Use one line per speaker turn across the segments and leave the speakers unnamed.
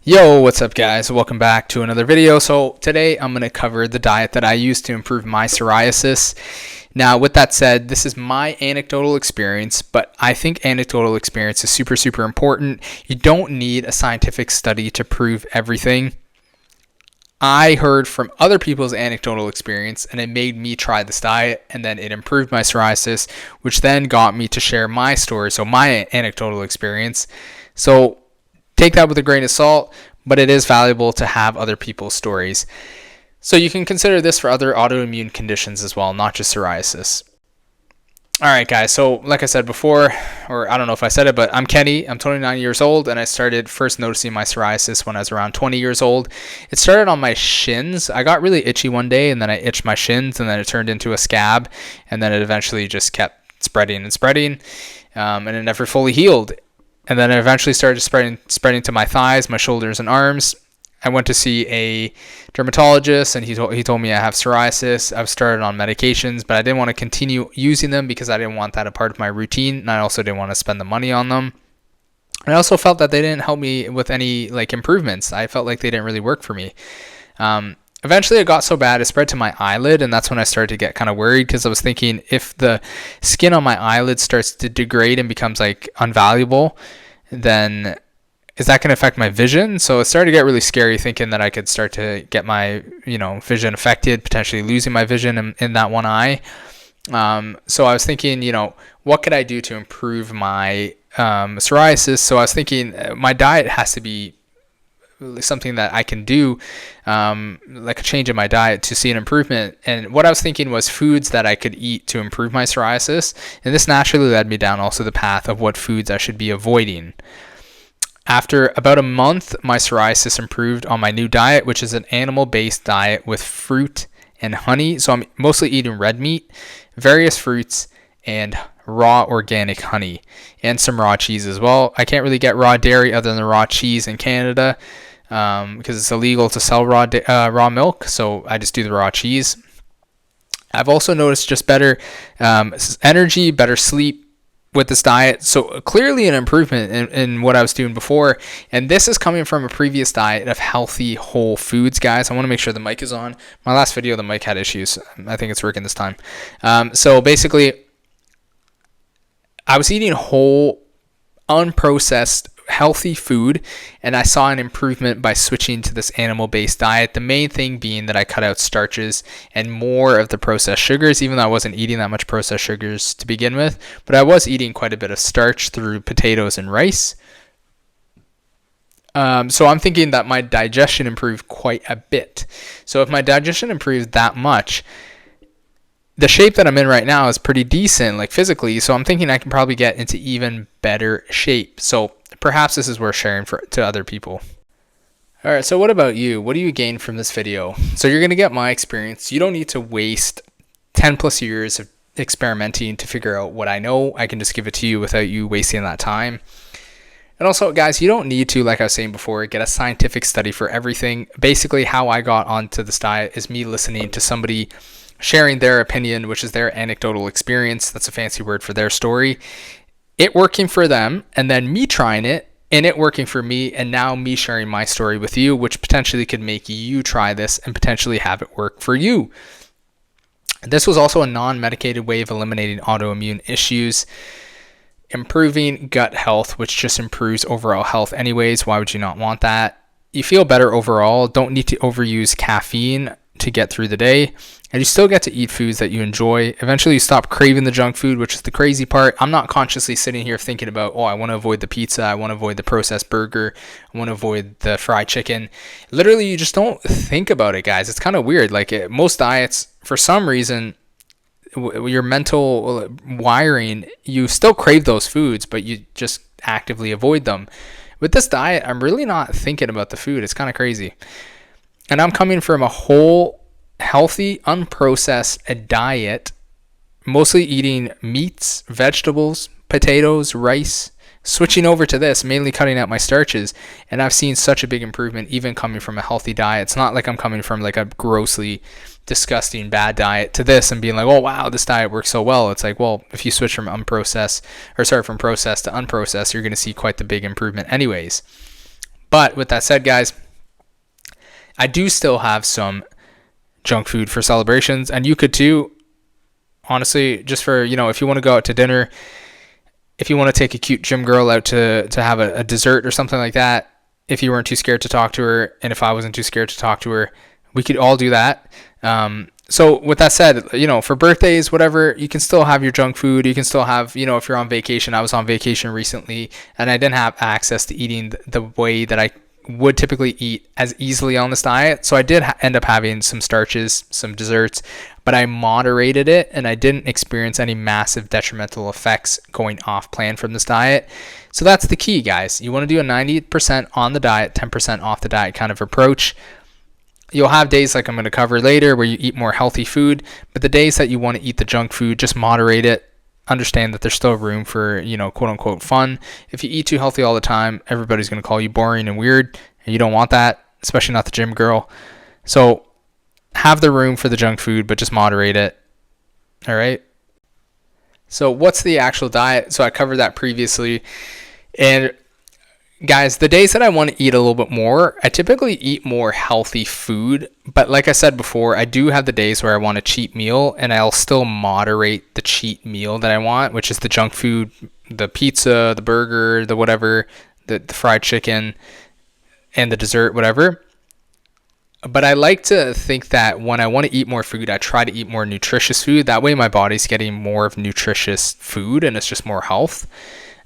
Yo, what's up guys? Welcome back to another video. So today I'm going to cover the diet that I use to improve my psoriasis. Now with that said, this is my anecdotal experience, but I think anecdotal experience is super important. You don't need a scientific study to prove everything. I heard from other people's anecdotal experience and it made me try this diet, and then it improved my psoriasis, which then got me to share my story, so my anecdotal experience. So take that with a grain of salt, but it is valuable to have other people's stories. So you can consider this for other autoimmune conditions as well, not just psoriasis. All right, guys. So like I said before, or I don't know if I said it, but I'm Kenny. I'm 29 years old, and I started first noticing my psoriasis when I was around 20 years old. It started on my shins. I got really itchy one day, and then I itched my shins, and then it turned into a scab, and then it eventually just kept spreading, and it never fully healed. And then it eventually started spreading to my thighs, my shoulders, and arms. I went to see a dermatologist, and he told me I have psoriasis. I've started on medications, but I didn't want to continue using them because I didn't want that a part of my routine, and I also didn't want to spend the money on them. And I also felt that they didn't help me with any improvements. I felt like they didn't really work for me. Eventually it got so bad it spread to my eyelid, and that's when I started to get kind of worried, because I was thinking, if the skin on my eyelid starts to degrade and becomes unvaluable, then is that going to affect my vision? So it started to get really scary, thinking that I could start to get my vision affected, potentially losing my vision in that one eye. So I was thinking, what could I do to improve my psoriasis? So I was thinking my diet has to be something that I can do, like a change in my diet to see an improvement. And what I was thinking was foods that I could eat to improve my psoriasis. And this naturally led me down also the path of what foods I should be avoiding. After about a month, my psoriasis improved on my new diet, which is an animal-based diet with fruit and honey. So I'm mostly eating red meat, various fruits, and raw organic honey, and some raw cheese as well. I can't really get raw dairy other than the raw cheese in Canada, because it's illegal to sell raw milk, so I just do the raw cheese. I've also noticed just better energy, better sleep with this diet, so clearly an improvement in what I was doing before. And this is coming from a previous diet of healthy whole foods, guys. I want to make sure the mic is on. My last video, the mic had issues. I think it's working this time. So basically, I was eating whole, unprocessed, healthy food, and I saw an improvement by switching to this animal-based diet. The main thing being that I cut out starches and more of the processed sugars, even though I wasn't eating that much processed sugars to begin with, but I was eating quite a bit of starch through potatoes and rice. So I'm thinking that my digestion improved quite a bit. So if my digestion improved that much, the shape that I'm in right now is pretty decent, physically, so I'm thinking I can probably get into even better shape. So perhaps this is worth sharing to other people. All right, so what about you? What do you gain from this video? So you're going to get my experience. You don't need to waste 10 plus years of experimenting to figure out what I know. I can just give it to you without you wasting that time. And also, guys, you don't need to, like I was saying before, get a scientific study for everything. Basically, how I got onto this diet is me listening to somebody sharing their opinion, which is their anecdotal experience. That's a fancy word for their story. It working for them, and then me trying it, and it working for me, and now me sharing my story with you, which potentially could make you try this and potentially have it work for you. This was also a non-medicated way of eliminating autoimmune issues, improving gut health, which just improves overall health anyways. Why would you not want that? You feel better overall. Don't need to overuse caffeine to get through the day, and you still get to eat foods that you enjoy. Eventually you stop craving the junk food, which is the crazy part. I'm not consciously sitting here thinking about, I want to avoid the pizza, I want to avoid the processed burger, I want to avoid the fried chicken. Literally, you just don't think about it, guys. It's kind of weird. Most diets, for some reason, your mental wiring, you still crave those foods, but you just actively avoid them. With this diet, I'm really not thinking about the food. It's kind of crazy. And I'm coming from a whole, healthy, unprocessed diet, mostly eating meats, vegetables, potatoes, rice, switching over to this, mainly cutting out my starches. And I've seen such a big improvement even coming from a healthy diet. It's not like I'm coming from a grossly disgusting bad diet to this and being like, oh wow, this diet works so well. It's if you switch from processed to unprocessed, you're going to see quite the big improvement anyways. But with that said, guys, I do still have some junk food for celebrations, and you could too. Honestly, just for, if you want to go out to dinner, if you want to take a cute gym girl out to have a dessert or something like that, if you weren't too scared to talk to her, and if I wasn't too scared to talk to her, we could all do that. So with that said, for birthdays, whatever, you can still have your junk food. You can still have, if you're on vacation. I was on vacation recently, and I didn't have access to eating the way that I would typically eat as easily on this diet. So I did end up having some starches, some desserts, but I moderated it, and I didn't experience any massive detrimental effects going off plan from this diet. So that's the key, guys. You want to do a 90% on the diet, 10% off the diet kind of approach. You'll have days like I'm going to cover later where you eat more healthy food, but the days that you want to eat the junk food, just moderate it. Understand that there's still room for, quote unquote fun. If you eat too healthy all the time, everybody's going to call you boring and weird, and you don't want that, especially not the gym girl. So have the room for the junk food, but just moderate it. All right. So what's the actual diet? So I covered that previously. And guys, the days that I want to eat a little bit more, I typically eat more healthy food. But like I said before, I do have the days where I want a cheat meal, and I'll still moderate the cheat meal that I want, which is the junk food, the pizza, the burger, the whatever, the fried chicken, and the dessert, whatever. But I like to think that when I want to eat more food, I try to eat more nutritious food. That way my body's getting more of nutritious food, and it's just more health.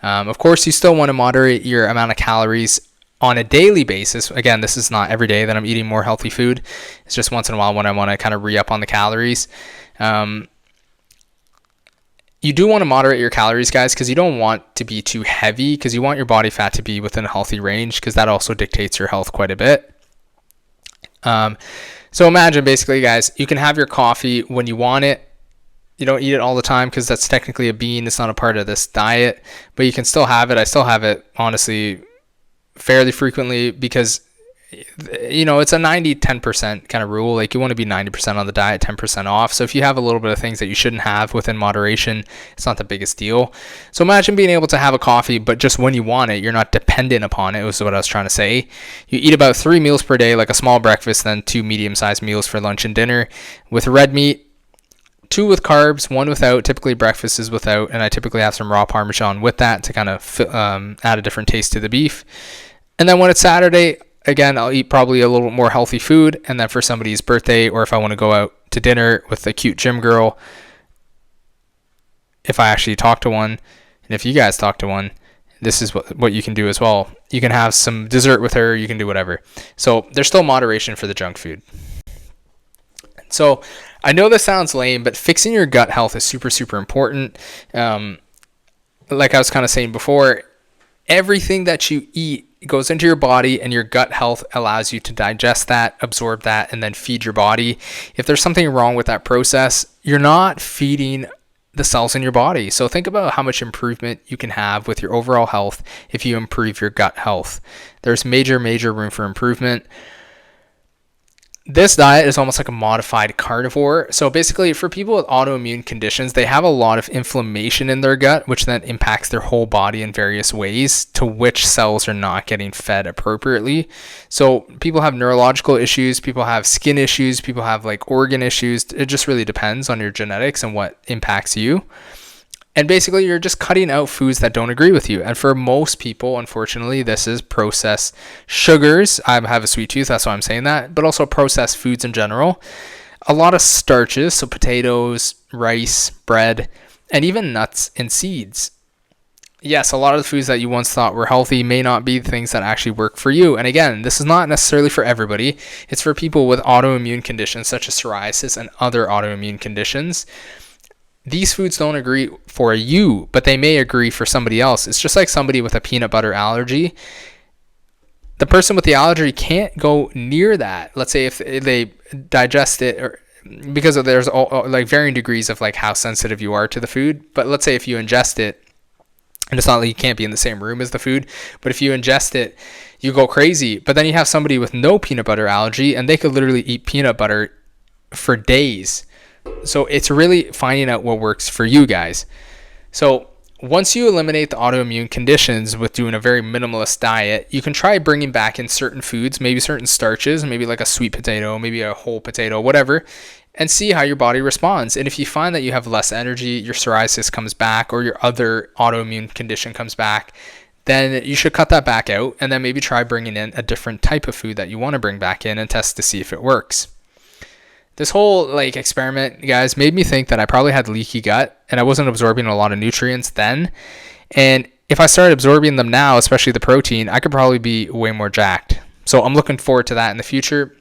Of course, you still want to moderate your amount of calories on a daily basis. Again, this is not every day that I'm eating more healthy food. It's just once in a while when I want to kind of re-up on the calories. You do want to moderate your calories, guys, because you don't want to be too heavy, because you want your body fat to be within a healthy range, because that also dictates your health quite a bit. So imagine basically, guys, you can have your coffee when you want it. You don't eat it all the time because that's technically a bean. It's not a part of this diet, but you can still have it. I still have it, honestly, fairly frequently because, it's a 90-10% kind of rule. Like, you want to be 90% on the diet, 10% off. So if you have a little bit of things that you shouldn't have within moderation, it's not the biggest deal. So imagine being able to have a coffee, but just when you want it, you're not dependent upon it, was what I was trying to say. You eat about 3 meals per day, like a small breakfast, then 2 medium-sized meals for lunch and dinner with red meat. 2 with carbs, 1 without. Typically breakfast is without, and I typically have some raw Parmesan with that to kind of add a different taste to the beef. And then when it's Saturday, again, I'll eat probably a little more healthy food. And then for somebody's birthday, or if I want to go out to dinner with a cute gym girl, if I actually talk to one, and if you guys talk to one, this is what you can do as well. You can have some dessert with her. You can do whatever. So there's still moderation for the junk food. So I know this sounds lame, but fixing your gut health is super, super important. Like I was kind of saying before, everything that you eat goes into your body, and your gut health allows you to digest that, absorb that, and then feed your body. If there's something wrong with that process, you're not feeding the cells in your body. So think about how much improvement you can have with your overall health if you improve your gut health. There's major, major room for improvement. This diet is almost like a modified carnivore. So basically, for people with autoimmune conditions, they have a lot of inflammation in their gut, which then impacts their whole body in various ways, to which cells are not getting fed appropriately. So people have neurological issues, people have skin issues, people have like organ issues. It just really depends on your genetics and what impacts you. And basically, you're just cutting out foods that don't agree with you. And for most people, unfortunately, this is processed sugars. I have a sweet tooth, that's why I'm saying that. But also processed foods in general. A lot of starches, so potatoes, rice, bread, and even nuts and seeds. Yes, a lot of the foods that you once thought were healthy may not be things that actually work for you. And again, this is not necessarily for everybody. It's for people with autoimmune conditions such as psoriasis and other autoimmune conditions. These foods don't agree for you, but they may agree for somebody else. It's just like somebody with a peanut butter allergy. The person with the allergy can't go near that. Let's say if they digest it, or because there's like varying degrees of like how sensitive you are to the food. But let's say if you ingest it, and it's not like you can't be in the same room as the food, but if you ingest it, you go crazy. But then you have somebody with no peanut butter allergy, and they could literally eat peanut butter for days. So it's really finding out what works for you guys. So once you eliminate the autoimmune conditions with doing a very minimalist diet, you can try bringing back in certain foods, maybe certain starches, maybe like a sweet potato, maybe a whole potato, whatever, and see how your body responds. And if you find that you have less energy, your psoriasis comes back, or your other autoimmune condition comes back, then you should cut that back out and then maybe try bringing in a different type of food that you want to bring back in and test to see if it works. This whole experiment, guys, made me think that I probably had leaky gut and I wasn't absorbing a lot of nutrients then. And if I started absorbing them now, especially the protein, I could probably be way more jacked. So I'm looking forward to that in the future.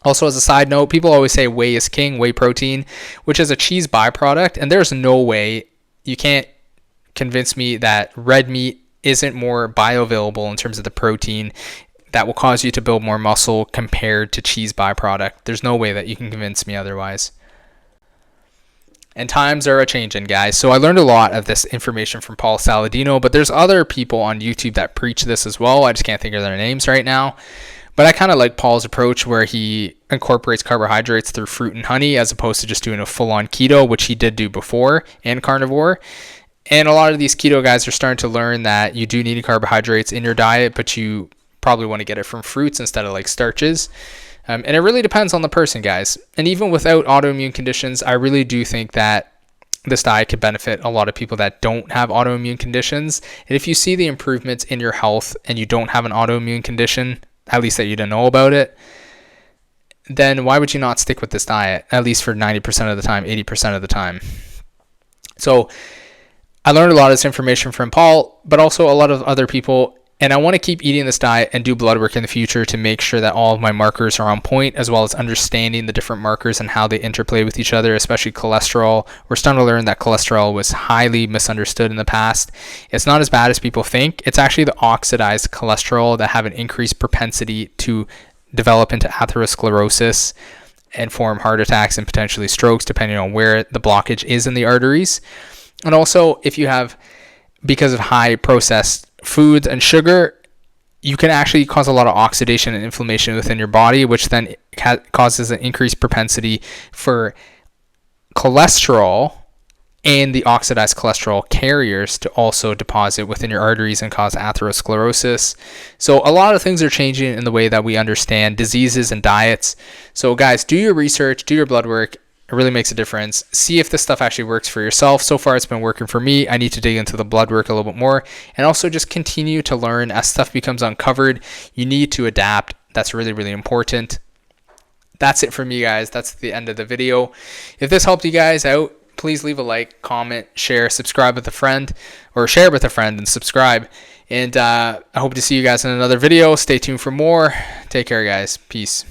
Also, as a side note, people always say whey is king, whey protein, which is a cheese byproduct. And there's no way, you can't convince me that red meat isn't more bioavailable in terms of the protein that will cause you to build more muscle compared to cheese byproduct. There's no way that you can convince me otherwise. And times are a-changing, guys. So I learned a lot of this information from Paul Saladino, but there's other people on YouTube that preach this as well. I just can't think of their names right now. But I kind of like Paul's approach where he incorporates carbohydrates through fruit and honey as opposed to just doing a full-on keto, which he did do before, and carnivore. And a lot of these keto guys are starting to learn that you do need carbohydrates in your diet, but you probably want to get it from fruits instead of starches. And it really depends on the person, guys. And even without autoimmune conditions, I really do think that this diet could benefit a lot of people that don't have autoimmune conditions. And if you see the improvements in your health and you don't have an autoimmune condition, at least that you didn't know about it, then why would you not stick with this diet, at least for 90% of the time, 80% of the time? So I learned a lot of this information from Paul, but also a lot of other people. And I want to keep eating this diet and do blood work in the future to make sure that all of my markers are on point, as well as understanding the different markers and how they interplay with each other, especially cholesterol. We're starting to learn that cholesterol was highly misunderstood in the past. It's not as bad as people think. It's actually the oxidized cholesterol that have an increased propensity to develop into atherosclerosis and form heart attacks and potentially strokes, depending on where the blockage is in the arteries. And also, if you have, because of high processed foods and sugar, you can actually cause a lot of oxidation and inflammation within your body, which then causes an increased propensity for cholesterol and the oxidized cholesterol carriers to also deposit within your arteries and cause atherosclerosis. So a lot of things are changing in the way that we understand diseases and diets. So guys, do your research, do your blood work. It really makes a difference. See if this stuff actually works for yourself. So far, it's been working for me. I need to dig into the blood work a little bit more, and also just continue to learn as stuff becomes uncovered. You need to adapt. That's really, really important. That's it for me, guys. That's the end of the video. If this helped you guys out, please leave a like, comment, share, subscribe with a friend, or share with a friend and subscribe. And I hope to see you guys in another video. Stay tuned for more. Take care, guys. Peace.